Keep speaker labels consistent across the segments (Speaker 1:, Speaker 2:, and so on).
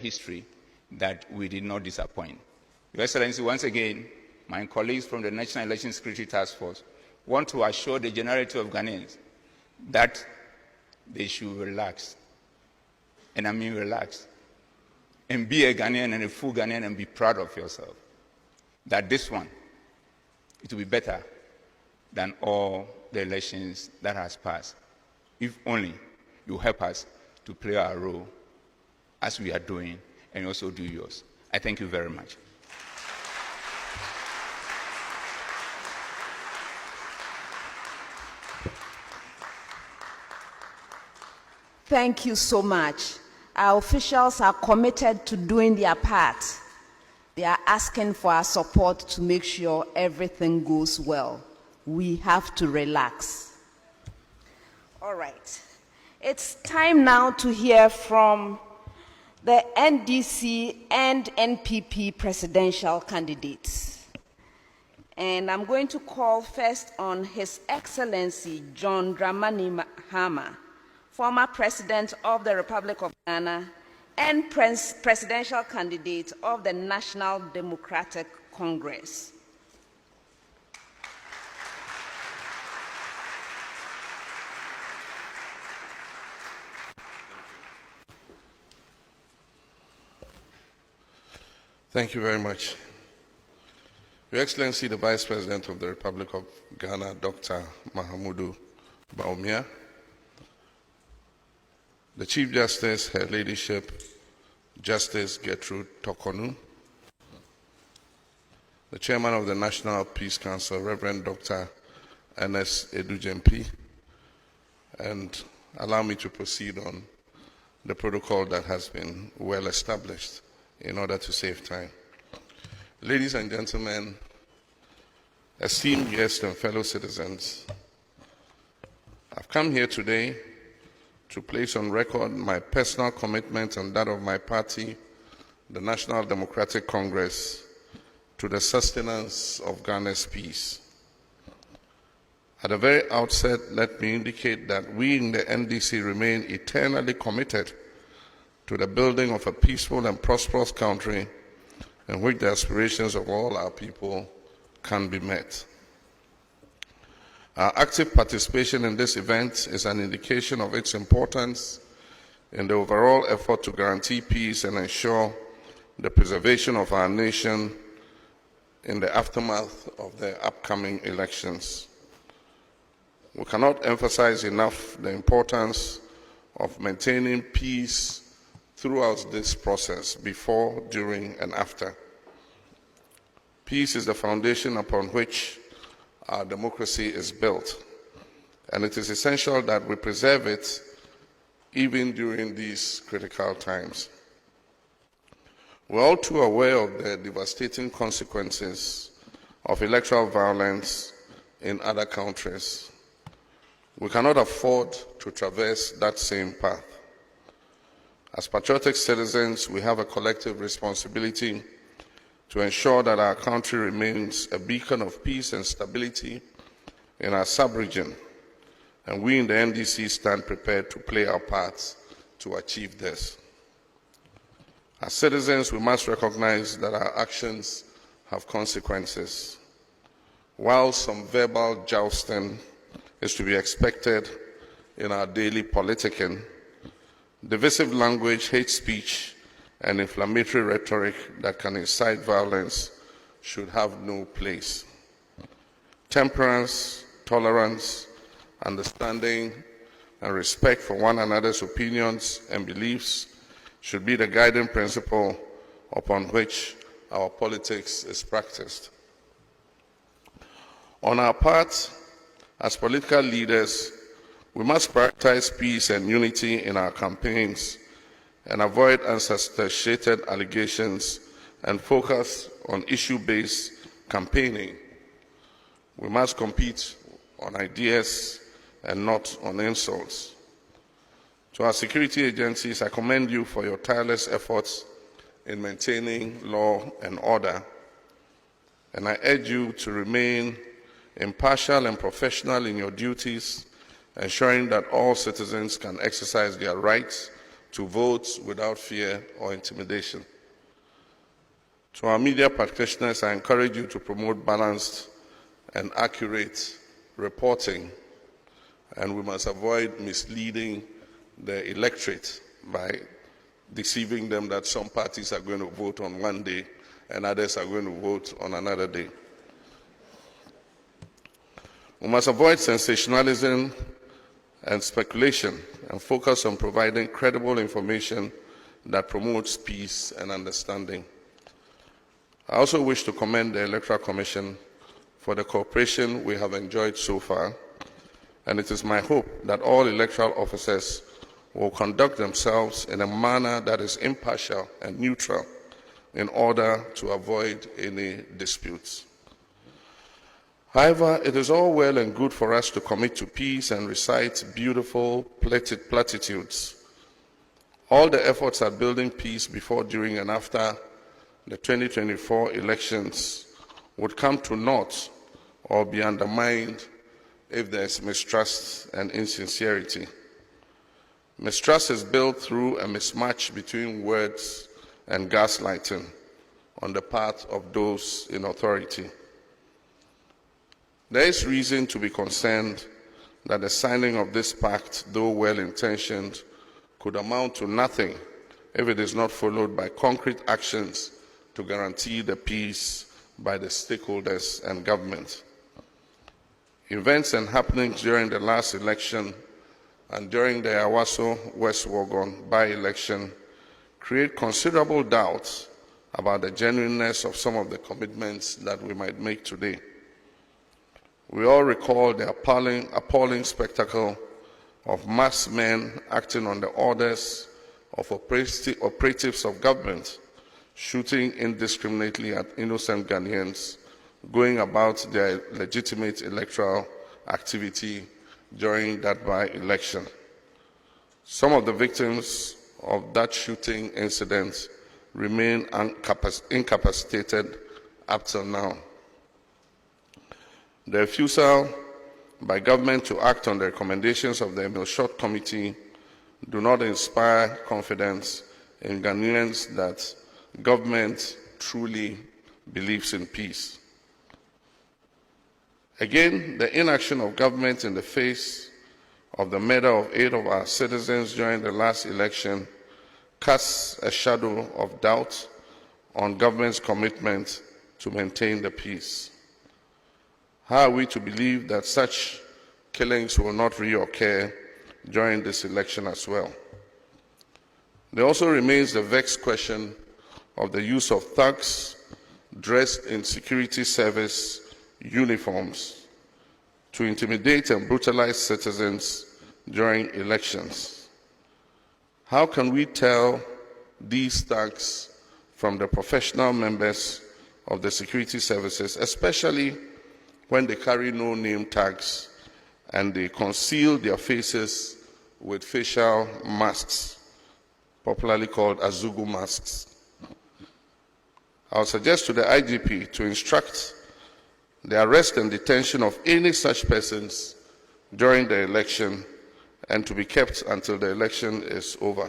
Speaker 1: history that we did not disappoint. Your Excellency, once again, my colleagues from the National Election Security Task Force want to assure the generality of Ghanaians that they should relax, and I mean relax, and be a Ghanaian and a full Ghanaian and be proud of yourself. That this one, it will be better than all the elections that has passed, if only you help us to play our role as we are doing and also do yours. I thank you very much.
Speaker 2: Thank you so much. Our officials are committed to doing their part. They are asking for our support to make sure everything goes well. We have to relax. All right. It's time now to hear from the NDC and NPP presidential candidates. And I'm going to call first on His Excellency John Dramani Mahama, former President of the Republic of Ghana and presidential candidate of the National Democratic Congress.
Speaker 3: Thank you very much. Your Excellency, the Vice President of the Republic of Ghana, Dr. Mahamudu Bawumia, the Chief Justice, Her Ladyship, Justice Gertrude Tokonu, the Chairman of the National Peace Council, Reverend Dr. Ernest Edujempi, and allow me to proceed on the protocol that has been well established in order to save time. Ladies and gentlemen, esteemed guests and fellow citizens, I've come here today to place on record my personal commitment and that of my party, the National Democratic Congress, to the sustenance of Ghana's peace. At the very outset, let me indicate that we in the NDC remain eternally committed to the building of a peaceful and prosperous country in which the aspirations of all our people can be met. Our active participation in this event is an indication of its importance in the overall effort to guarantee peace and ensure the preservation of our nation in the aftermath of the upcoming elections. We cannot emphasize enough the importance of maintaining peace throughout this process, before, during, and after. Peace is the foundation upon which our democracy is built, and it is essential that we preserve it even during these critical times. We're all too aware of the devastating consequences of electoral violence in other countries. We cannot afford to traverse that same path. As patriotic citizens, we have a collective responsibility to ensure that our country remains a beacon of peace and stability in our sub-region, and we in the NDC stand prepared to play our parts to achieve this. As citizens, we must recognize that our actions have consequences. While some verbal jousting is to be expected in our daily politicking, divisive language, hate speech, and inflammatory rhetoric that can incite violence should have no place. Temperance, tolerance, understanding, and respect for one another's opinions and beliefs should be the guiding principle upon which our politics is practiced. On our part, as political leaders, we must prioritize peace and unity in our campaigns and avoid unsubstantiated allegations and focus on issue-based campaigning. We must compete on ideas and not on insults. To our security agencies, I commend you for your tireless efforts in maintaining law and order, and I urge you to remain impartial and professional in your duties, ensuring that all citizens can exercise their rights to vote without fear or intimidation. To our media practitioners, I encourage you to promote balanced and accurate reporting, and we must avoid misleading the electorate by deceiving them that some parties are going to vote on one day and others are going to vote on another day. We must avoid sensationalism and speculation and focus on providing credible information that promotes peace and understanding. I also wish to commend the Electoral Commission for the cooperation we have enjoyed so far, and it is my hope that all electoral officers will conduct themselves in a manner that is impartial and neutral in order to avoid any disputes. However, it is all well and good for us to commit to peace and recite beautiful platitudes. All the efforts at building peace before, during, and after the 2024 elections would come to naught or be undermined if there is mistrust and insincerity. Mistrust is built through a mismatch between words and gaslighting on the part of those in authority. There is reason to be concerned that the signing of this pact, though well-intentioned, could amount to nothing if it is not followed by concrete actions to guarantee the peace by the stakeholders and government. Events and happenings during the last election and during the Awaso West Wuogon by-election create considerable doubts about the genuineness of some of the commitments that we might make today. We all recall the appalling spectacle of mass men acting on the orders of operatives of government, shooting indiscriminately at innocent Ghanaians, going about their legitimate electoral activity during that by-election. Some of the victims of that shooting incident remain incapacitated up till now. The refusal by government to act on the recommendations of the Emil Short Committee do not inspire confidence in Ghanaians that government truly believes in peace. Again, the inaction of government in the face of the murder of 8 of our citizens during the last election casts a shadow of doubt on government's commitment to maintain the peace. How are we to believe that such killings will not reoccur during this election as well? There also remains the vexed question of the use of thugs dressed in security service uniforms to intimidate and brutalize citizens during elections. How can we tell these thugs from the professional members of the security services, especially when they carry no name tags and they conceal their faces with facial masks, popularly called Azugu masks? I would suggest to the IGP to instruct the arrest and detention of any such persons during the election and to be kept until the election is over.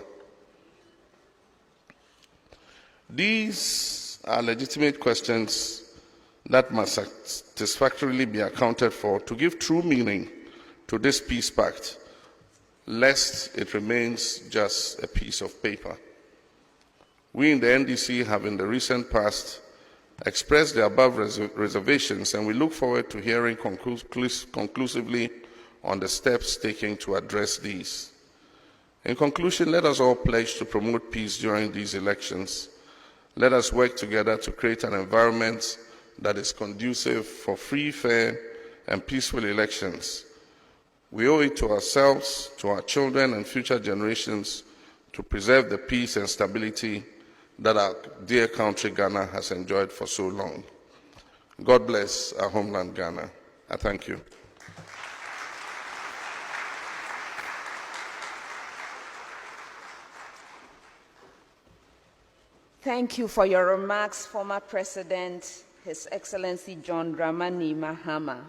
Speaker 3: These are legitimate questions that must satisfactorily be accounted for to give true meaning to this Peace Pact, lest it remains just a piece of paper. We in the NDC have in the recent past expressed the above reservations, and we look forward to hearing conclusively on the steps taken to address these. In conclusion, let us all pledge to promote peace during these elections. Let us work together to create an environment that is conducive for free, fair, and peaceful elections. We owe it to ourselves, to our children and future generations to preserve the peace and stability that our dear country Ghana has enjoyed for so long. God bless our homeland Ghana. I thank you.
Speaker 2: Thank you for your remarks, former President, His Excellency John Dramani Mahama.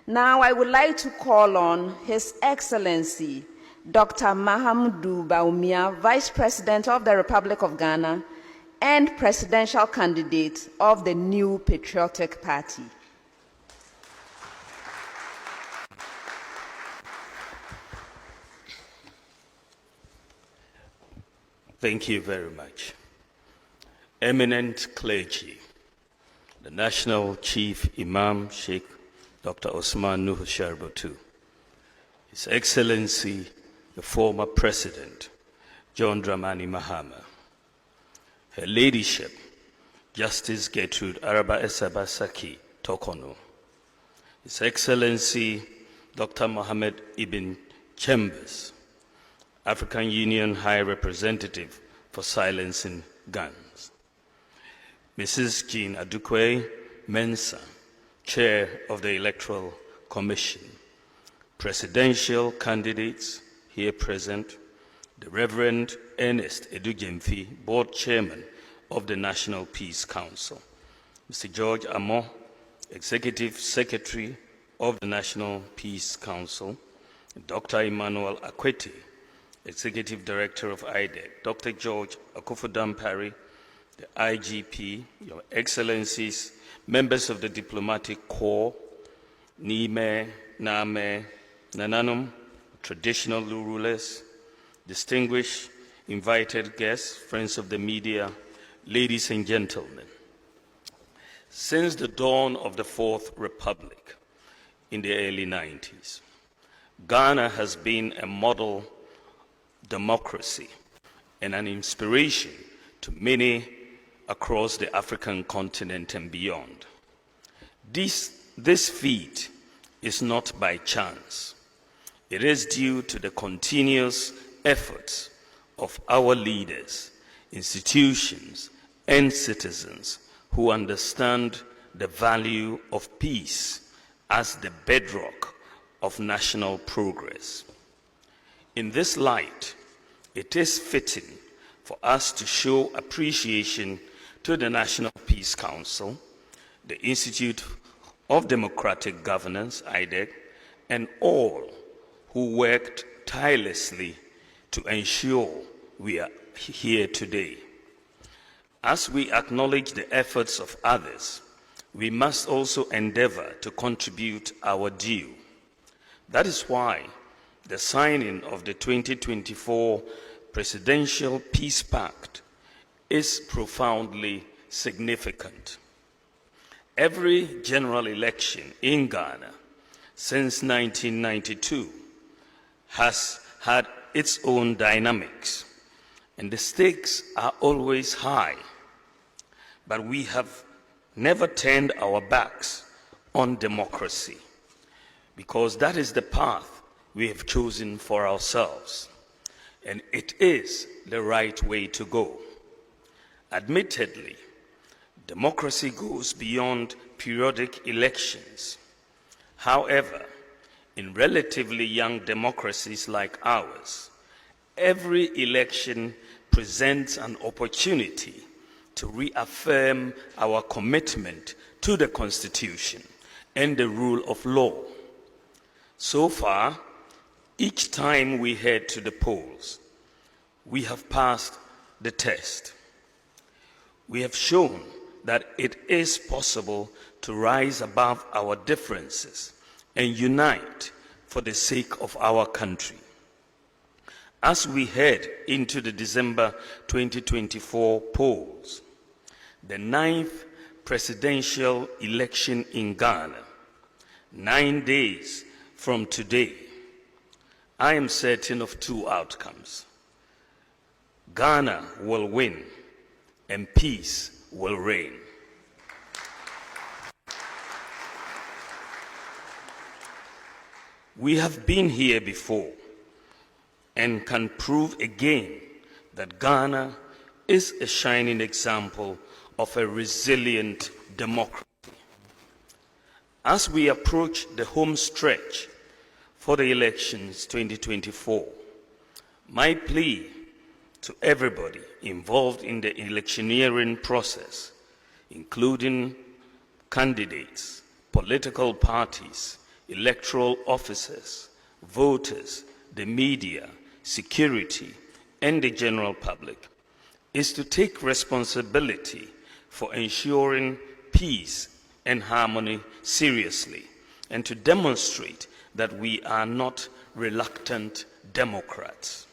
Speaker 2: Now I would like to call on His Excellency, Dr. Mahamudu Bawumia, Vice President of the Republic of Ghana and presidential candidate of the New Patriotic Party.
Speaker 4: Thank you very much. Eminent clergy, the National Chief Imam Sheikh Dr. Osman Nuhu Shaributu, His Excellency, the former President John Dramani Mahama, Her Ladyship, Justice Gertrude Araba Esabasaki Tokono, His Excellency Dr. Mohammed Ibn Chambers, African Union High Representative for Silencing Guns, Mrs. Jean Adukwe Mensah, Chair of the Electoral Commission, presidential candidates here present, the Reverend Ernest Edujemfi, Board Chairman of the National Peace Council, Mr. George Amo, Executive Secretary of the National Peace Council, Dr. Emmanuel Akwete, Executive Director of IDEC, Dr. George Akufo-Dampare, the IGP, Your Excellencies, members of the Diplomatic Corps, Nime, Name, Nananum, traditional rulers, distinguished invited guests, friends of the media, ladies and gentlemen. Since the dawn of the Fourth Republic in the early 90s, Ghana has been a model democracy and an inspiration to many across the African continent and beyond. This feat is not by chance. It is due to the continuous efforts of our leaders, institutions, and citizens who understand the value of peace as the bedrock of national progress. In this light, it is fitting for us to show appreciation to the National Peace Council, the Institute of Democratic Governance, IDEC, and all who worked tirelessly to ensure we are here today. As we acknowledge the efforts of others, we must also endeavor to contribute our due. That is why the signing of the 2024 Presidential Peace Pact is profoundly significant. Every general election in Ghana since 1992 has had its own dynamics, and the stakes are always high. But we have never turned our backs on democracy, because that is the path we have chosen for ourselves, and it is the right way to go. Admittedly, democracy goes beyond periodic elections. However, in relatively young democracies like ours, every election presents an opportunity to reaffirm our commitment to the Constitution and the rule of law. So far, each time we head to the polls, we have passed the test. We have shown that it is possible to rise above our differences and unite for the sake of our country. As we head into the December 2024 polls, the 9th presidential election in Ghana, 9 days from today, I am certain of two outcomes. Ghana will win and peace will reign. We have been here before and can prove again that Ghana is a shining example of a resilient democracy. As we approach the home stretch for the elections 2024, my plea to everybody involved in the electioneering process, including candidates, political parties, electoral officers, voters, the media, security, and the general public is to take responsibility for ensuring peace and harmony seriously, and to demonstrate that we are not reluctant democrats.